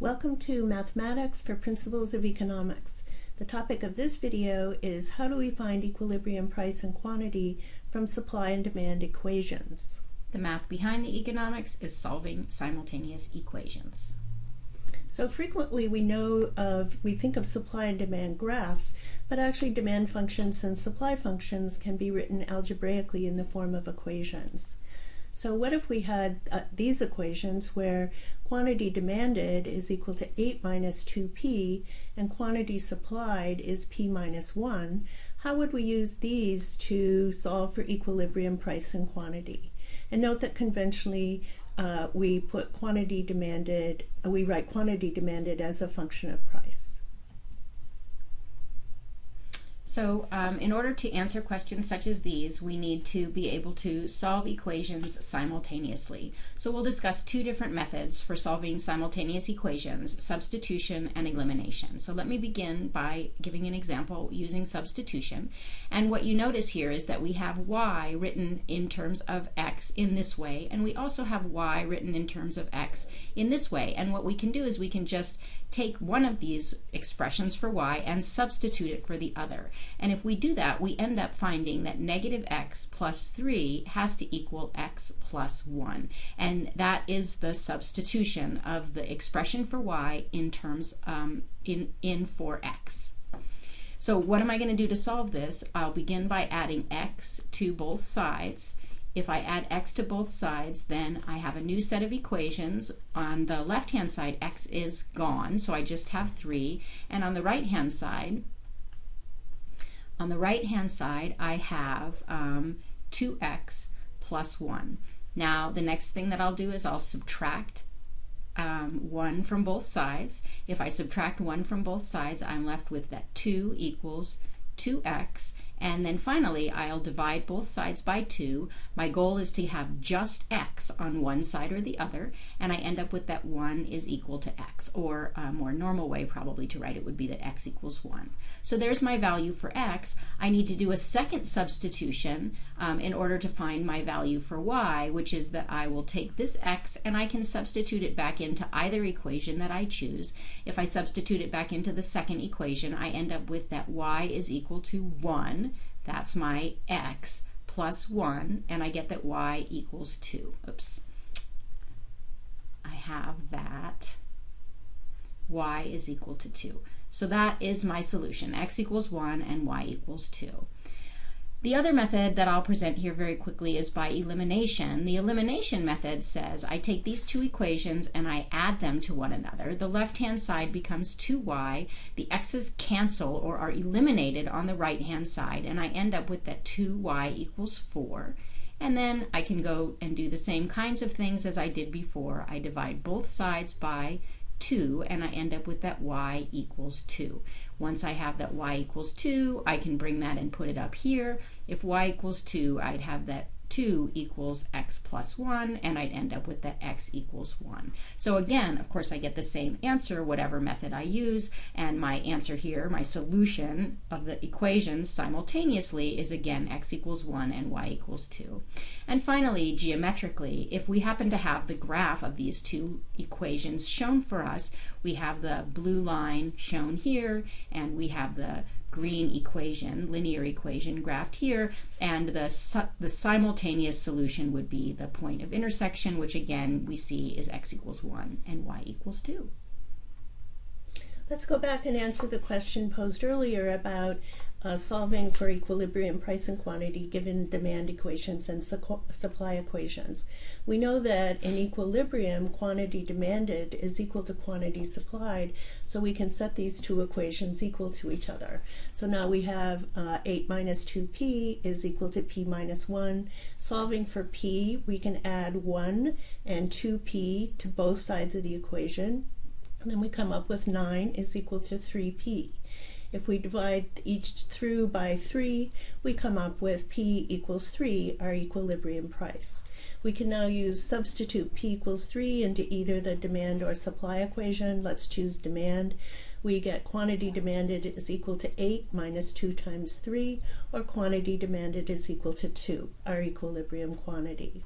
Welcome to Mathematics for Principles of Economics. The topic of this video is how do we find equilibrium price and quantity from supply and demand equations. The math behind the economics is solving simultaneous equations. So frequently we think of supply and demand graphs, but actually demand functions and supply functions can be written algebraically in the form of equations. So what if we had these equations where quantity demanded is equal to 8 minus 2p and quantity supplied is p minus 1? How would we use these to solve for equilibrium price and quantity? And note that conventionally we write quantity demanded as a function of price. So in order to answer questions such as these, we need to be able to solve equations simultaneously. So we'll discuss two different methods for solving simultaneous equations, substitution and elimination. So let me begin by giving an example using substitution. And what you notice here is that we have y written in terms of x in this way, and we also have y written in terms of x in this way. And what we can do is we can just take one of these expressions for y and substitute it for the other. And if we do that, we end up finding that negative x plus 3 has to equal x plus 1. And that is the substitution of the expression for y in terms for x. So what am I going to do to solve this? I'll begin by adding x to both sides. If I add x to both sides, then I have a new set of equations. On the left-hand side, x is gone, so I just have 3. And on the right-hand side, I have 2x plus 1. Now, the next thing that I'll do is I'll subtract 1 from both sides. If I subtract 1 from both sides, I'm left with that 2 equals 2x. And then finally, I'll divide both sides by 2. My goal is to have just x on one side or the other, and I end up with that 1 is equal to x, or a more normal way probably to write it would be that x equals 1. So there's my value for x. I need to do a second substitution in order to find my value for y, which is that I will take this x and I can substitute it back into either equation that I choose. If I substitute it back into the second equation, I end up with that y is equal to 1. That's my x plus 1, and I get that y equals 2. Oops. I have that y is equal to 2. So that is my solution. X equals 1 and y equals 2. The other method that I'll present here very quickly is by elimination. The elimination method says I take these two equations and I add them to one another. The left-hand side becomes 2y. The x's cancel or are eliminated on the right-hand side, and I end up with that 2y equals 4. And then I can go and do the same kinds of things as I did before. I divide both sides by 2, and I end up with that y equals 2. Once I have that y equals 2, I can bring that and put it up here. If y equals 2, I'd have that 2 equals x plus 1, and I'd end up with that x equals 1. So again, of course, I get the same answer, whatever method I use, and my answer here, my solution of the equations simultaneously is again x equals 1 and y equals 2. And finally, geometrically, if we happen to have the graph of these two equations shown for us, we have the blue line shown here, and we have the green equation, linear equation graphed here, and the simultaneous solution would be the point of intersection, which again we see is x equals 1 and y equals 2. Let's go back and answer the question posed earlier about solving for equilibrium price and quantity given demand equations and supply equations. We know that in equilibrium, quantity demanded is equal to quantity supplied, so we can set these two equations equal to each other. So now we have 8 minus 2p is equal to p minus 1. Solving for p, we can add 1 and 2p to both sides of the equation. And then we come up with 9 is equal to 3p. If we divide each through by 3, we come up with p equals 3, our equilibrium price. We can now substitute p equals 3 into either the demand or supply equation. Let's choose demand. We get quantity demanded is equal to 8 minus 2 times 3, or quantity demanded is equal to 2, our equilibrium quantity.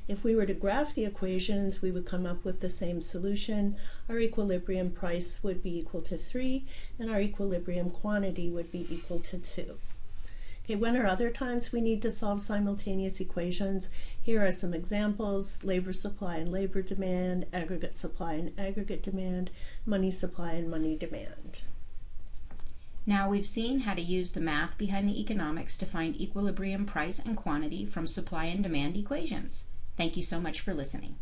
If we were to graph the equations, we would come up with the same solution. Our equilibrium price would be equal to 3, and our equilibrium quantity would be equal to 2. Okay, when are other times we need to solve simultaneous equations? Here are some examples: labor supply and labor demand, aggregate supply and aggregate demand, money supply and money demand. Now we've seen how to use the math behind the economics to find equilibrium price and quantity from supply and demand equations. Thank you so much for listening.